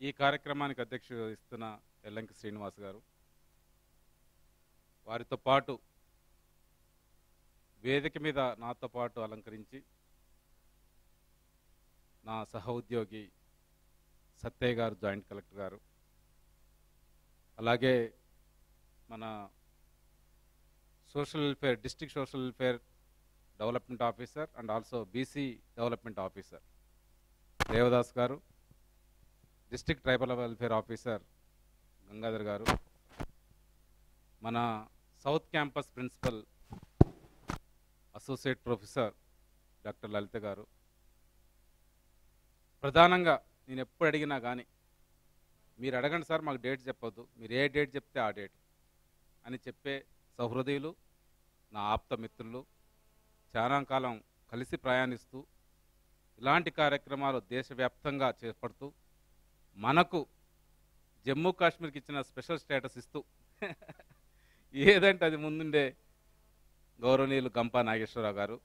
ఈ కార్యక్రమానికి అధ్యక్షత వహిస్తున్న ఎల్లంకి శ్రీనివాస్ గారు, వారితో పాటు వేదిక మీద నాతో పాటు అలంకరించి నా సహోద్యోగి సత్తయ్య గారు, జాయింట్ కలెక్టర్ గారు, అలాగే మన social welfare district social welfare development officer and also BC development officer Devadas గారు, district tribal welfare officer Gangadhar గారు, మన south campus principal associate professor doctor Lalitha గారు, ప్రధానంగా నేను ఎప్పుడు అడిగినా కానీ మీరు అడగండి సార్, మాకు డేట్ చెప్పొద్దు, మీరు ఏ డేట్ చెప్తే ఆ డేట్ అని చెప్పే సహృదయులు, నా ఆప్త మిత్రులు, చాలా కాలం కలిసి ప్రయాణిస్తూ ఇలాంటి కార్యక్రమాలు దేశవ్యాప్తంగా చేపడుతూ మనకు జమ్మూ కాశ్మీర్కి ఇచ్చిన స్పెషల్ స్టేటస్ ఇస్తూ ఏదంటే అది ముందుండే గౌరవనీయులు గంపా నాగేశ్వరరావు గారు,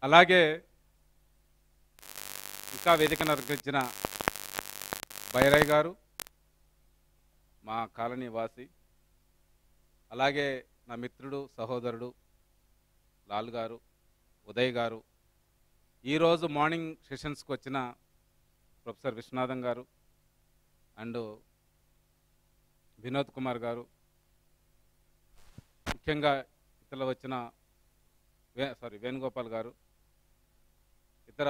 అలాగే ఇంకా వేదిక నరికించిన బైరాయ్ గారు, మా కాలనీ వాసి, అలాగే నా మిత్రుడు సహోదరుడు లాల్ గారు, ఉదయ్ గారు, ఈరోజు మార్నింగ్ సెషన్స్కి వచ్చిన ప్రొఫెసర్ విశ్వనాథం గారు అండ్ వినోద్ కుమార్ గారు, ముఖ్యంగా ఇతర వచ్చిన వేణుగోపాల్ గారు, ఇతర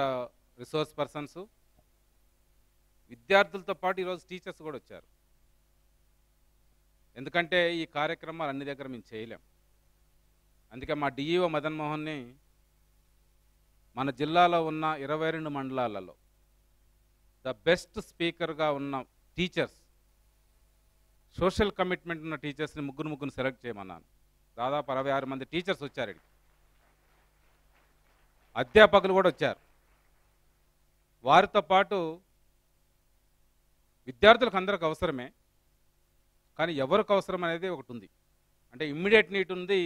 రిసోర్స్ పర్సన్స్, విద్యార్థులతో పాటు ఈరోజు టీచర్స్ కూడా వచ్చారు. ఎందుకంటే ఈ కార్యక్రమాలు అన్ని దగ్గర మేము చేయలేం. అందుకే మా డిఈఓ మదన్ మోహన్ని మన జిల్లాలో ఉన్న 22 మండలాలలో ద బెస్ట్ స్పీకర్గా ఉన్న టీచర్స్, సోషల్ కమిట్మెంట్ ఉన్న టీచర్స్ని ముగ్గురు సెలెక్ట్ చేయమన్నాను. దాదాపు 66 మంది టీచర్స్ వచ్చారు. అధ్యాపకులు కూడా వచ్చారు. వారితో పాటు విద్యార్థులకు అందరికి అవసరమే, కానీ ఎవరికి అవసరం అనేది ఒకటి ఉంది. అంటే ఇమ్మీడియట్ నీడ్ ఉంది.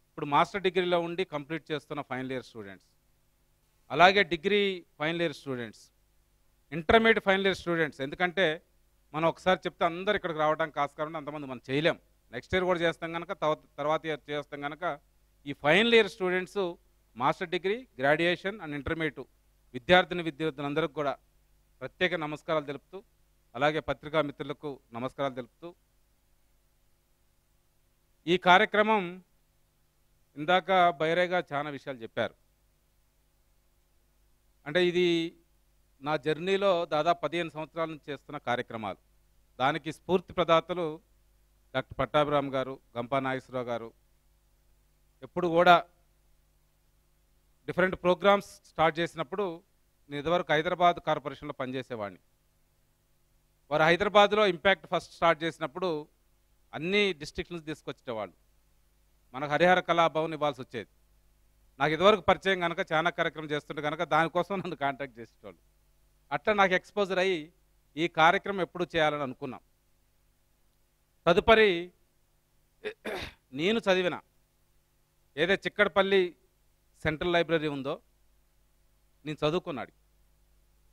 ఇప్పుడు మాస్టర్ డిగ్రీలో ఉండి కంప్లీట్ చేస్తున్న ఫైనల్ ఇయర్ స్టూడెంట్స్, అలాగే degree final year students, intermediate final year students. ఎందుకంటే మనం ఒకసారి చెప్తే అందరు ఇక్కడికి రావడానికి ఆస్కారం, అంతమంది మనం చేయలేం. నెక్స్ట్ ఇయర్ కూడా చేస్తాం కనుక, తర్వాత ఇయర్ చేస్తాం కనుక ఈ final year students master degree, graduation and intermediate విద్యార్థులందరికీ కూడా ప్రత్యేక నమస్కారాలు తెలుపుతూ, అలాగే పత్రికా మిత్రులకు నమస్కారాలు తెలుపుతూ, ఈ కార్యక్రమం ఇందాక బైరేగా చాలా విషయాలు చెప్పారు. అంటే ఇది నా జర్నీలో దాదాపు 15 సంవత్సరాల నుంచి చేస్తున్న కార్యక్రమాలు. దానికి స్ఫూర్తి ప్రదాతలు డాక్టర్ పట్టాభిరామ్ గారు, గంపా నాగేశ్వరరావు గారు. ఎప్పుడు కూడా డిఫరెంట్ ప్రోగ్రామ్స్ స్టార్ట్ చేసినప్పుడు నేను ఇదివరకు హైదరాబాద్ కార్పొరేషన్లో పనిచేసేవాడిని. వారు హైదరాబాద్లో ఇంపాక్ట్ ఫస్ట్ స్టార్ట్ చేసినప్పుడు అన్ని డిస్ట్రిక్ట్స్ నుంచి తీసుకొచ్చేవాళ్ళు. మనకు హరిహర కళాభవన్ ఇవ్వాల్సి వచ్చేది. నాకు ఇదివరకు పరిచయం కనుక చాలా కార్యక్రమం చేస్తుంటే కనుక దానికోసం నన్ను కాంటాక్ట్ చేసేవాళ్ళు. అట్లా నాకు ఎక్స్పోజర్ అయ్యి ఈ కార్యక్రమం ఎప్పుడు చేయాలని అనుకున్నాం. తదుపరి నేను చదివిన ఏదైతే చిక్కడపల్లి సెంట్రల్ లైబ్రరీ ఉందో నేను చదువుకున్నాడు.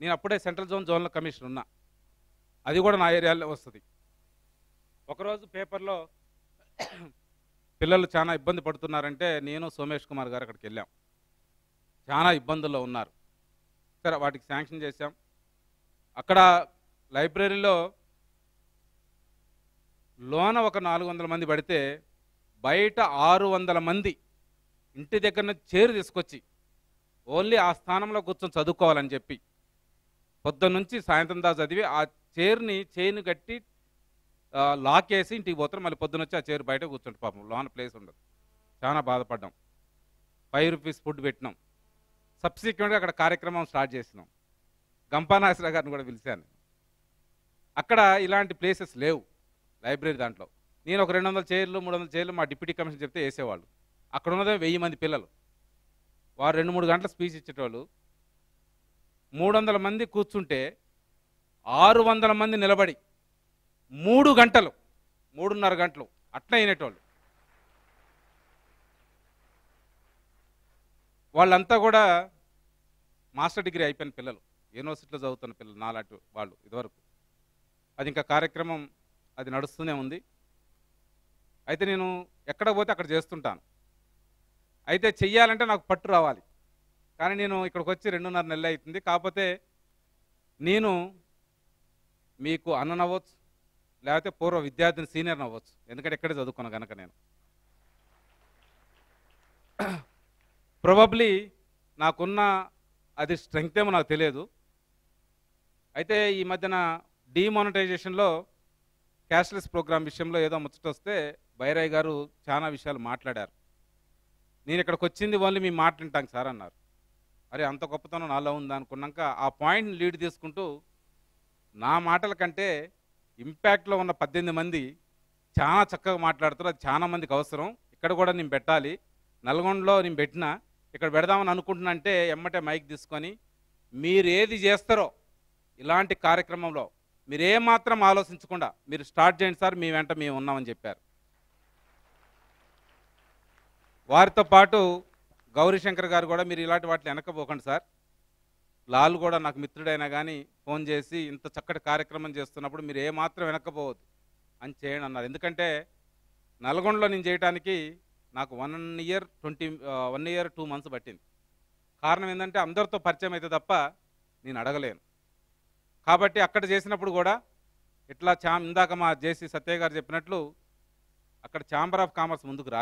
నేను అప్పుడే సెంట్రల్ జోనల్ కమిషనర్ ఉన్నా. అది కూడా నా ఏరియాలో వస్తుంది. ఒకరోజు పేపర్లో పిల్లలు చాలా ఇబ్బంది పడుతున్నారంటే నేను సోమేష్ కుమార్ గారు అక్కడికి వెళ్ళాం. చాలా ఇబ్బందుల్లో ఉన్నారు. సరే, వాటికి శాంక్షన్ చేశాం. అక్కడ లైబ్రరీలో లోన ఒక 400 మంది పడితే బయట 600 మంది ఇంటి దగ్గర నుంచి చైర్ తీసుకొచ్చి ఓన్లీ ఆ స్థానంలో కూర్చొని చదువుకోవాలని చెప్పి పొద్దున్న నుంచి సాయంత్రం దాకా చదివి ఆ చైర్ని కట్టి లాక్ వేసి ఇంటికి పోతారు. మళ్ళీ పొద్దున వచ్చి ఆ చైర్ బయట కూర్చుంటారు. పాపం లోన ప్లేస్ ఉండదు. చాలా బాధపడ్డాం. 5 రూపీస్ ఫుడ్ పెట్టినాం. సబ్సిక్వెంట్గా అక్కడ కార్యక్రమం స్టార్ట్ చేసినాం. గంపా నాగేశ్వరరావు గారిని కూడా పిలిచాను. అక్కడ ఇలాంటి ప్లేసెస్ లేవు లైబ్రరీ దాంట్లో. నేను ఒక 200 చైర్లు 300 చైర్లు మా డిప్యూటీ కమిషనర్ చెప్తే వేసేవాళ్ళు. అక్కడ ఉన్నదే 1000 మంది పిల్లలు. వారు 2-3 గంటల స్పీచ్ ఇచ్చేటోళ్ళు. 300 మంది కూర్చుంటే 600 మంది నిలబడి 3 గంటలు 3.5 గంటలు అట్లా అయినటోళ్ళు. వాళ్ళంతా కూడా మాస్టర్ డిగ్రీ అయిపోయిన పిల్లలు, యూనివర్సిటీలో చదువుతున్న పిల్లలు నాలాంటి వాళ్ళు ఇదివరకు. అది ఇంకా కార్యక్రమం అది నడుస్తూనే ఉంది. అయితే నేను ఎక్కడ పోతే అక్కడ చేస్తుంటాను. అయితే చెయ్యాలంటే నాకు పట్టు రావాలి. కానీ నేను ఇక్కడికి వచ్చి 2.5 నెలలు అవుతుంది. కాకపోతే నేను మీకు అన్ననవ్వచ్చు, లేకపోతే పూర్వ విద్యార్థిని సీనియర్ని అవ్వచ్చు. ఎందుకంటే ఇక్కడే చదువుకున్నా కనుక నేను ప్రాబబ్లీ నాకున్న అది స్ట్రెంగ్త్ ఏమో నాకు తెలియదు. అయితే ఈ మధ్యన డీమానిటైజేషన్లో క్యాష్లెస్ ప్రోగ్రామ్ విషయంలో ఏదో ముచ్చట వస్తే బైరాయ్ గారు చాలా విషయాలు మాట్లాడారు. నేను ఇక్కడికి వచ్చింది ఓన్లీ మీ మాట వింటాను సార్ అన్నారు. అరే అంత గొప్పతనం నాలో ఉందా అనుకున్నాక ఆ పాయింట్ని లీడ్ తీసుకుంటూ నా మాటల కంటే ఇంపాక్ట్లో ఉన్న 18 మంది చాలా చక్కగా మాట్లాడుతారు. అది చాలా మందికి అవసరం. ఇక్కడ కూడా నేను పెట్టాలి. నల్గొండలో నేను పెట్టినా ఇక్కడ పెడదామని అనుకుంటున్నా అంటే ఎమ్మటే మైక్ తీసుకొని మీరు ఏది చేస్తారో ఇలాంటి కార్యక్రమంలో మీరు ఏమాత్రం ఆలోచించకుండా మీరు స్టార్ట్ చేయండి సార్, మీ వెంట మేము ఉన్నామని చెప్పారు. వారితో పాటు గౌరీశంకర్ గారు కూడా మీరు ఇలాంటి వాటిని వెనకపోకండి సార్, లాల్ కూడా నాకు మిత్రుడైనా కానీ ఫోన్ చేసి ఇంత చక్కటి కార్యక్రమం చేస్తున్నప్పుడు మీరు ఏమాత్రం వెనక్కపోవద్దు అని చేయండి అన్నారు. ఎందుకంటే నల్గొండలో నేను చేయడానికి నాకు 1 year 2 months పట్టింది. కారణం ఏంటంటే అందరితో పరిచయం అయితే తప్ప నేను అడగలేను. కాబట్టి అక్కడ చేసినప్పుడు కూడా ఇట్లా ఇందాక మా జేసీ సత్య గారు చెప్పినట్లు అక్కడ ఛాంబర్ ఆఫ్ కామర్స్ ముందుకు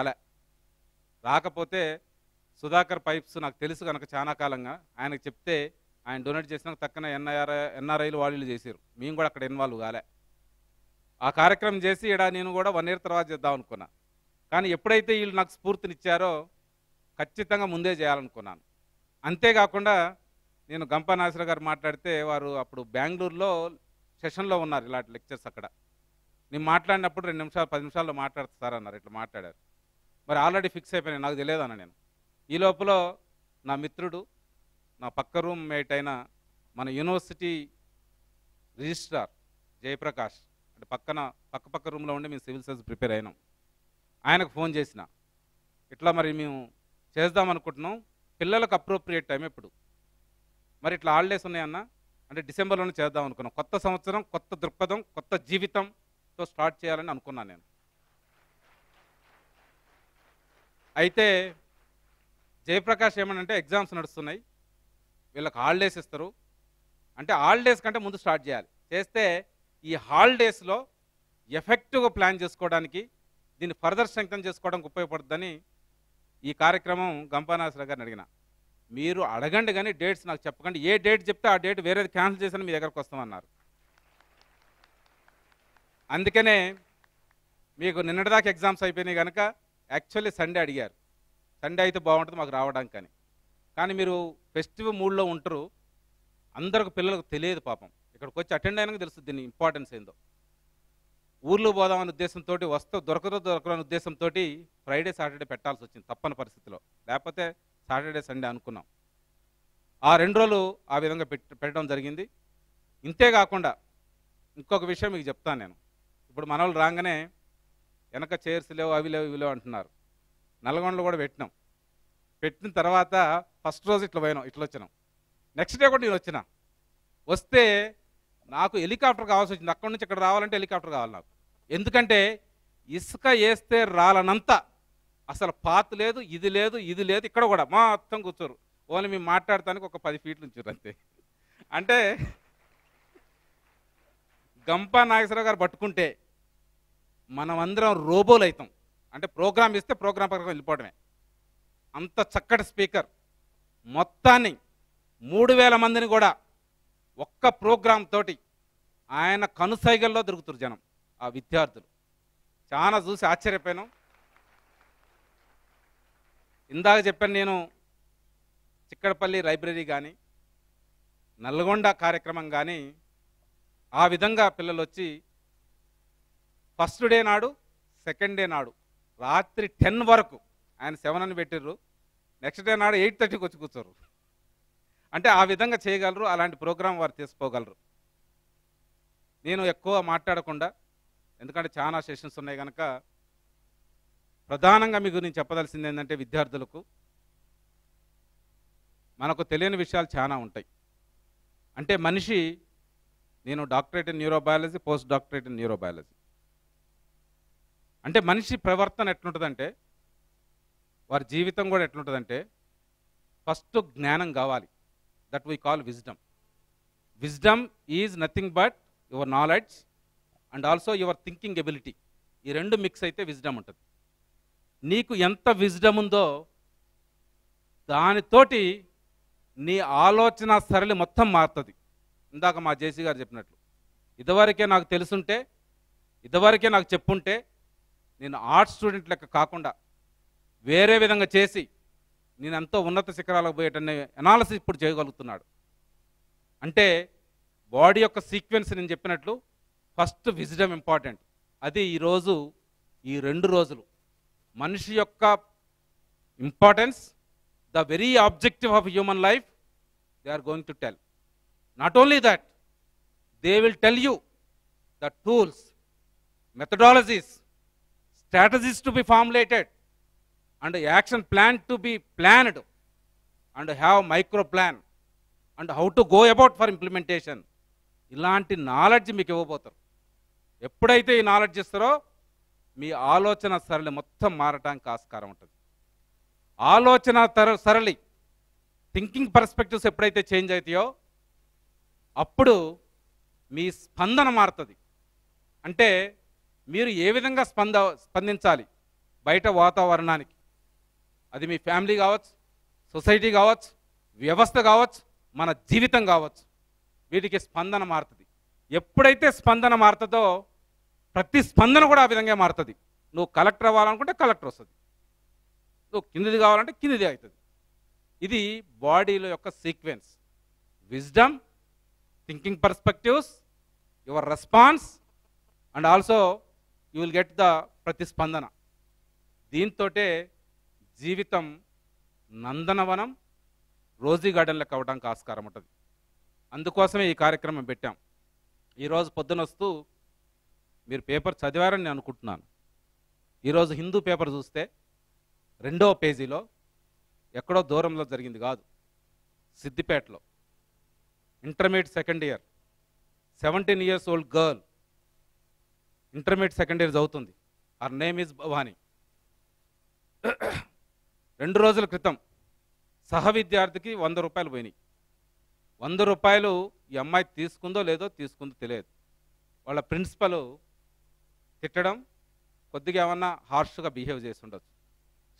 రాకపోతే సుధాకర్ పైప్స్ నాకు తెలుసు కనుక చాలా కాలంగా ఆయనకు చెప్తే ఆయన డొనేట్ చేసినాక తక్కన ఎన్ఆర్ఐలు వాళ్ళు చేశారు. మేము కూడా అక్కడ ఇన్వాల్వ్ కాలే. ఆ కార్యక్రమం చేసి ఇక్కడ నేను కూడా 1 year తర్వాత చేద్దాం అనుకున్నా. కానీ ఎప్పుడైతే వీళ్ళు నాకు స్ఫూర్తినిచ్చారో ఖచ్చితంగా ముందే చేయాలనుకున్నాను. అంతేకాకుండా నేను గంపా నాగేశ్వర గారు మాట్లాడితే వారు అప్పుడు బెంగళూరులో సెషన్లో ఉన్నారు ఇలాంటి లెక్చర్స్. అక్కడ నేను మాట్లాడినప్పుడు 2 నిమిషాలు 10 నిమిషాల్లో మాట్లాడుతారన్నారు. ఇట్లా మాట్లాడారు. మరి ఆల్రెడీ ఫిక్స్ అయిపోయినాయి, నాకు తెలియదు అన్న నేను. ఈ లోపల నా మిత్రుడు నా పక్క రూమ్ మేట్ అయిన మన యూనివర్సిటీ రిజిస్ట్రార్ జయప్రకాష్ అంటే పక్క రూమ్లో ఉండి మేము సివిల్ సర్వీస్ ప్రిపేర్ అయినాం. ఆయనకు ఫోన్ చేసిన ఇట్లా మరి మేము చేద్దాం అనుకుంటున్నాం, పిల్లలకు అప్రోప్రియేట్ టైం ఎప్పుడు, మరి ఇట్లా హాలిడేస్ ఉన్నాయన్న అంటే డిసెంబర్లోనే చేద్దాం అనుకున్నాం. కొత్త సంవత్సరం, కొత్త దృక్పథం, కొత్త జీవితంతో స్టార్ట్ చేయాలని అనుకున్నాను నేను. అయితే జయప్రకాష్ ఏమనంటే ఎగ్జామ్స్ నడుస్తున్నాయి, వీళ్ళకి హాలిడేస్ ఇస్తారు అంటే హాలిడేస్ కంటే ముందు స్టార్ట్ చేయాలి, చేస్తే ఈ హాలిడేస్లో ఎఫెక్టివ్గా ప్లాన్ చేసుకోవడానికి దీన్ని ఫర్దర్ స్ట్రెంగ్తన్ చేసుకోవడానికి ఉపయోగపడుతుందని ఈ కార్యక్రమం గంపానాశ్వర గారిని అడిగిన. మీరు అడగండి కానీ డేట్స్ నాకు చెప్పకండి, ఏ డేట్ చెప్తే ఆ డేట్ వేరేది క్యాన్సిల్ చేసి మీ దగ్గరకు వస్తామన్నారు. అందుకనే మీకు నిన్నటిదాకా ఎగ్జామ్స్ అయిపోయినాయి కనుక యాక్చువల్లీ సండే అడిగారు, సండే అయితే బాగుంటుంది మాకు రావడానికి కానీ మీరు ఫెస్టివ్ మూడ్లో ఉంటారు, అందరికి పిల్లలకు తెలియదు పాపం. ఇక్కడికి వచ్చి అటెండ్ అయినాక తెలుస్తుంది దీని ఇంపార్టెన్స్ ఏందో. ఊర్లో పోదామనే ఉద్దేశంతో దొరకని ఉద్దేశంతో ఫ్రైడే సాటర్డే పెట్టాల్సి వచ్చింది తప్పని పరిస్థితిలో, లేకపోతే సాటర్డే సండే అనుకున్నాం. ఆ 2 రోజులు ఆ విధంగా పెట్టడం జరిగింది. ఇంతేకాకుండా ఇంకొక విషయం మీకు చెప్తాను నేను. ఇప్పుడు మన వాళ్ళు రాగానే వెనక చైర్స్ లేవు అవి లేవు ఇవి లేవు అంటున్నారు. నల్గొండలో కూడా పెట్టిన తర్వాత ఫస్ట్ రోజు ఇట్లా వచ్చినాం, నెక్స్ట్ డే కూడా నేను వస్తే నాకు హెలికాప్టర్ కావాల్సి వచ్చింది. అక్కడి నుంచి ఇక్కడ రావాలంటే హెలికాప్టర్ కావాలి నాకు. ఎందుకంటే ఇసుక వేస్తే రాలనంత అసలు పాత్ లేదు, ఇది లేదు, ఇది లేదు. ఇక్కడ కూడా మొత్తం కూర్చోరు, ఓన్లీ మేము మాట్లాడటానికి ఒక 10 feet ఉంచారు అంతే. అంటే గంపా నాగేశ్వరరావు గారు పట్టుకుంటే మనం అందరం రోబోలు అవుతాం. అంటే ప్రోగ్రామ్ ఇస్తే ప్రోగ్రామ్ ప్రకారం వెళ్ళిపోవడమే. అంత చక్కటి స్పీకర్, మొత్తాన్ని 3000 మందిని కూడా ఒక్క ప్రోగ్రామ్ తోటి ఆయన కనుసైగల్లో దొరుకుతారు జనం, ఆ విద్యార్థులు. చాలా చూసి ఆశ్చర్యపోయాను. ఇందాక చెప్పాను నేను, చిక్కడపల్లి లైబ్రరీ కానీ నల్గొండ కార్యక్రమం కానీ ఆ విధంగా పిల్లలు వచ్చి ఫస్ట్ డే నాడు, సెకండ్ డే నాడు రాత్రి 10 వరకు ఆయన 7 అని పెట్టిర్రు, నెక్స్ట్ డే నాడు 8:30కి వచ్చి కూర్చోరు. అంటే ఆ విధంగా చేయగలరు, అలాంటి ప్రోగ్రాం వారు తీసుకోగలరు. నేను ఎక్కువ మాట్లాడకుండా, ఎందుకంటే చాలా సెషన్స్ ఉన్నాయి కనుక ప్రధానంగా మీకు నేను చెప్పదలసింది ఏంటంటే విద్యార్థులకు మనకు తెలియని విషయాలు చాలా ఉంటాయి. అంటే మనిషి, నేను doctorate in neurobiology, post doctorate in neurobiology. అంటే మనిషి ప్రవర్తన ఎట్లుంటుందంటే, వారి జీవితం కూడా ఎట్లుంటుందంటే, ఫస్ట్ జ్ఞానం కావాలి. That we call wisdom. Wisdom is nothing but your knowledge and also your thinking ability. ఈ రెండు మిక్స్ అయితే విజ్డమ్ ఉంటుంది. నీకు ఎంత విజ్డమ్ ఉందో దానితోటి నీ ఆలోచన సరళి మొత్తం మారుతుంది. ఇందాక మా జేసీ గారు చెప్పినట్లు, ఇదివరకే నాకు తెలుసుంటే, ఇదివరకే నాకు చెప్పుంటే, నేను ఆర్ట్స్ స్టూడెంట్ లెక్క కాకుండా వేరే విధంగా చేసి నేను ఎంతో ఉన్నత శిఖరాలకు పోయేటనే అనాలసిస్ ఇప్పుడు చేయగలుగుతున్నాడు. అంటే బాడీ యొక్క సీక్వెన్స్ నేను చెప్పినట్లు ఫస్ట్ విజ్డమ్ ఇంపార్టెంట్. అది ఈరోజు ఈ 2 రోజులు మనిషి యొక్క importance, the very objective of human life they are going to tell. Not only that, they will tell you the tools, methodologies, strategies to be formulated and action plan to be planned and have micro plan and how to go about for implementation. ఇలాంటి knowledge మీకు ఇవ్వబోతారు. ఎప్పుడైతే ఈ knowledge ఇస్తారో మీ ఆలోచన సరళి మొత్తం మారటానికి ఆస్కారం ఉంటుంది. ఆలోచన సరళి, థింకింగ్ పర్స్పెక్టివ్స్ ఎప్పుడైతే చేంజ్ అవుతాయో అప్పుడు మీ స్పందన మారుతుంది. అంటే మీరు ఏ విధంగా స్పందించాలి బయట వాతావరణానికి, అది మీ ఫ్యామిలీ కావచ్చు, సొసైటీ కావచ్చు, వ్యవస్థ కావచ్చు, మన జీవితం కావచ్చు, వీటికి స్పందన మారుతుంది. ఎప్పుడైతే స్పందన మారుతుందో ప్రతి స్పందన కూడా ఆ విధంగా మారుతుంది. నువ్వు కలెక్టర్ అవ్వాలనుకుంటే కలెక్టర్ వస్తుంది, నువ్వు కిందిది కావాలంటే కిందిది అవుతుంది. ఇది బాడీలో యొక్క sequence. Wisdom, thinking perspectives, your response and also you will get the ప్రతిస్పందన. దీంతోటే జీవితం నందనవనం, రోజీ గార్డెన్ లెక్క అవ్వడానికి ఆస్కారం ఉంటుంది. అందుకోసమే ఈ కార్యక్రమం పెట్టాం. ఈరోజు పొద్దున వస్తూ మీరు పేపర్ చదివారని నేను అనుకుంటున్నాను. ఈరోజు హిందూ పేపర్ చూస్తే 2వ పేజీలో ఎక్కడో దూరంలో జరిగింది కాదు, సిద్దిపేటలో intermediate second year 17 years old girl intermediate second year చదువుతుంది. Her name is Bhavani. 2 రోజుల క్రితం సహ విద్యార్థికి 100 రూపాయలు పోయినాయి. 100 రూపాయలు ఈ అమ్మాయి తీసుకుందో తెలియదు. వాళ్ళ ప్రిన్సిపల్ తిట్టడం, కొద్దిగా ఏమన్నా హార్ష్గా బిహేవ్ చేసి ఉండొచ్చు.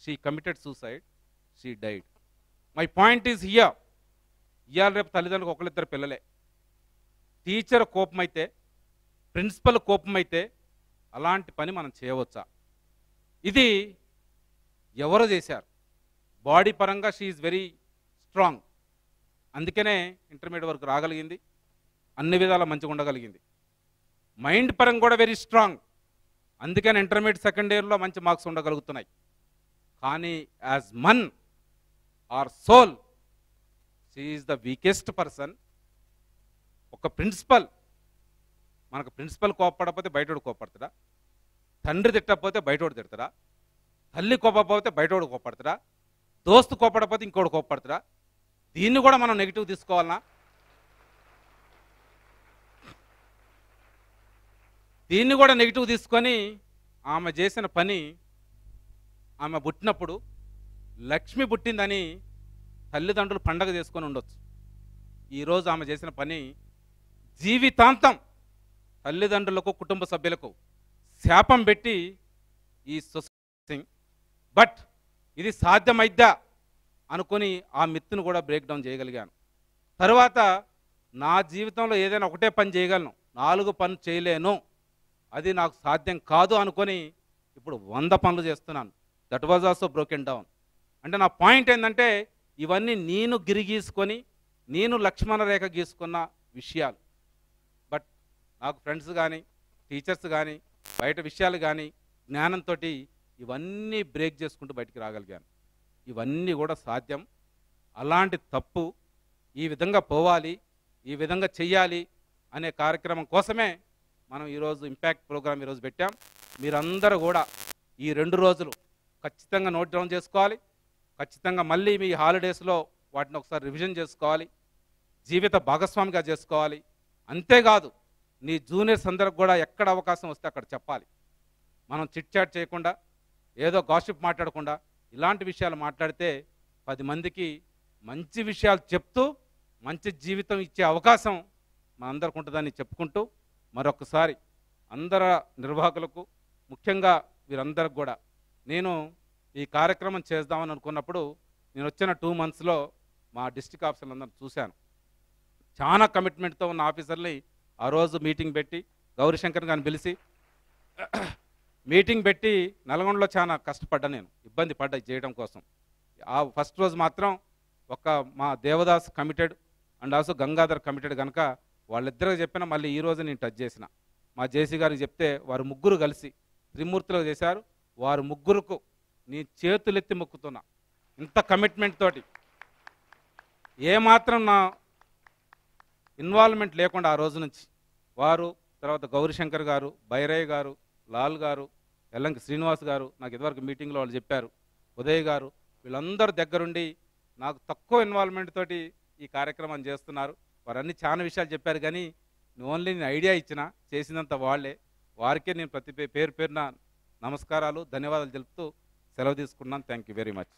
She committed suicide, she died. My point is here, ఇవాళ రేపు తల్లిదండ్రులకు 1-2 పిల్లలే. టీచర్ కోపమైతే, ప్రిన్సిపల్ కోపమైతే అలాంటి పని మనం చేయవచ్చా? ఇది ఎవరో చేశారు. బాడీ పరంగా షీ ఈజ్ వెరీ స్ట్రాంగ్, అందుకనే ఇంటర్మీడియట్ వరకు రాగలిగింది, అన్ని విధాల మంచిగా ఉండగలిగింది. మైండ్ పరంగా కూడా వెరీ స్ట్రాంగ్, అందుకని ఇంటర్మీడియట్ సెకండ్ ఇయర్లో మంచి మార్క్స్ ఉండగలుగుతున్నాయి. కానీ as man or soul she is the weakest person. ఒక ప్రిన్సిపల్, మనకు ప్రిన్సిపల్ కోపడకపోతే బయటోడు కోపడతాడా? తండ్రి తిట్టకపోతే బయటోడు తిడతాడా? తల్లి కోపకపోతే బయటోడు కోపడతాడా? దోస్తు కోపడకపోతే ఇంకోటి కోపడతాడా? దీన్ని కూడా మనం నెగిటివ్ తీసుకోవాలనా? దీన్ని కూడా నెగిటివ్ తీసుకొని ఆమె చేసిన పని, ఆమె పుట్టినప్పుడు లక్ష్మి పుట్టిందని తల్లిదండ్రులు పండగ చేసుకొని ఉండొచ్చు. ఈరోజు ఆమె చేసిన పని జీవితాంతం తల్లిదండ్రులకు, కుటుంబ సభ్యులకు శాపం పెట్టి ఈ సొసైటీ. బట్ ఇది సాధ్యమైద్దా అనుకొని ఆ మిత్తును కూడా బ్రేక్ డౌన్ చేయగలిగాను. తర్వాత నా జీవితంలో ఏదైనా ఒకటే పని చేయగలను, 4 పనులు చేయలేను, అది నాకు సాధ్యం కాదు అనుకొని ఇప్పుడు 100 పనులు చేస్తున్నాను. That was also broken down. అంటే నా పాయింట్ ఏంటంటే, ఇవన్నీ నేను గిరిగీసుకొని, నేను లక్ష్మణ రేఖ గీసుకున్న విషయాలు. బట్ నాకు ఫ్రెండ్స్ కానీ, టీచర్స్ కానీ, బయట విషయాలు కానీ జ్ఞానంతో ఇవన్నీ బ్రేక్ చేసుకుంటూ బయటికి రాగలిగాను. ఇవన్నీ కూడా సాధ్యం. అలాంటి తప్పు ఈ విధంగా పోవాలి, ఈ విధంగా చెయ్యాలి అనే కార్యక్రమం కోసమే మనం ఈరోజు ఇంపాక్ట్ ప్రోగ్రామ్ ఈరోజు పెట్టాం. మీరందరూ కూడా ఈ 2 రోజులు ఖచ్చితంగా నోట్ డౌన్ చేసుకోవాలి. ఖచ్చితంగా మళ్ళీ మీ హాలిడేస్లో వాటిని ఒకసారి రివిజన్ చేసుకోవాలి, జీవిత భాగస్వామిగా చేసుకోవాలి. అంతేకాదు నీ జూనియర్స్ అందరికి కూడా ఎక్కడ అవకాశం వస్తే అక్కడ చెప్పాలి. మనం చిట్ చాట్ చేయకుండా, ఏదో గాసిప్ మాట్లాడకుండా ఇలాంటి విషయాలు మాట్లాడితే 10 మందికి మంచి విషయాలు చెప్తూ మంచి జీవితం ఇచ్చే అవకాశం మనందరికి ఉంటుందని చెప్పుకుంటూ, మరొకసారి అందరు నిర్వాహకులకు, ముఖ్యంగా వీరందరికి కూడా నేను ఈ కార్యక్రమం చేద్దామని అనుకున్నప్పుడు నేను వచ్చిన 2 మంత్స్లో మా డిస్ట్రిక్ట్ ఆఫీసర్లందరూ చూశాను. చాలా కమిట్మెంట్తో ఉన్న ఆఫీసర్ని ఆ రోజు మీటింగ్ పెట్టి గౌరీశంకర్ గారిని పిలిచి మీటింగ్ పెట్టి నల్గొండలో చాలా కష్టపడ్డా, నేను ఇబ్బంది పడ్డా చేయడం కోసం. ఆ ఫస్ట్ రోజు మాత్రం ఒక మా Devadas committed and also Gangadhar committed కనుక వాళ్ళిద్దరికి చెప్పిన, మళ్ళీ ఈరోజు నేను టచ్ చేసిన మా జేసీ గారికి చెప్తే వారు ముగ్గురు కలిసి త్రిమూర్తిలో చేశారు. వారు ముగ్గురుకు నీ చేతులెత్తి మొక్కుతున్నా. ఇంత కమిట్మెంట్ తోటి ఏమాత్రం నా ఇన్వాల్వ్మెంట్ లేకుండా ఆ రోజు నుంచి వారు, తర్వాత గౌరీశంకర్ గారు, బైరయ్య గారు, లాల్ గారు, ఎల్లంకి శ్రీనివాస్ గారు, నాకు ఇదివరకు మీటింగ్లో వాళ్ళు చెప్పారు, ఉదయ్ గారు, వీళ్ళందరూ దగ్గరుండి నాకు తక్కువ ఇన్వాల్వ్మెంట్ తోటి ఈ కార్యక్రమం చేస్తున్నారు. వారన్నీ చాలా విషయాలు చెప్పారు, కానీ ఓన్లీ నేను ఐడియా ఇచ్చిన, చేసినంత వాళ్ళే. వారికే నేను ప్రతి పేరున నమస్కారాలు, ధన్యవాదాలు తెలుపుతూ సెలవు తీసుకున్నాను. Thank you very much.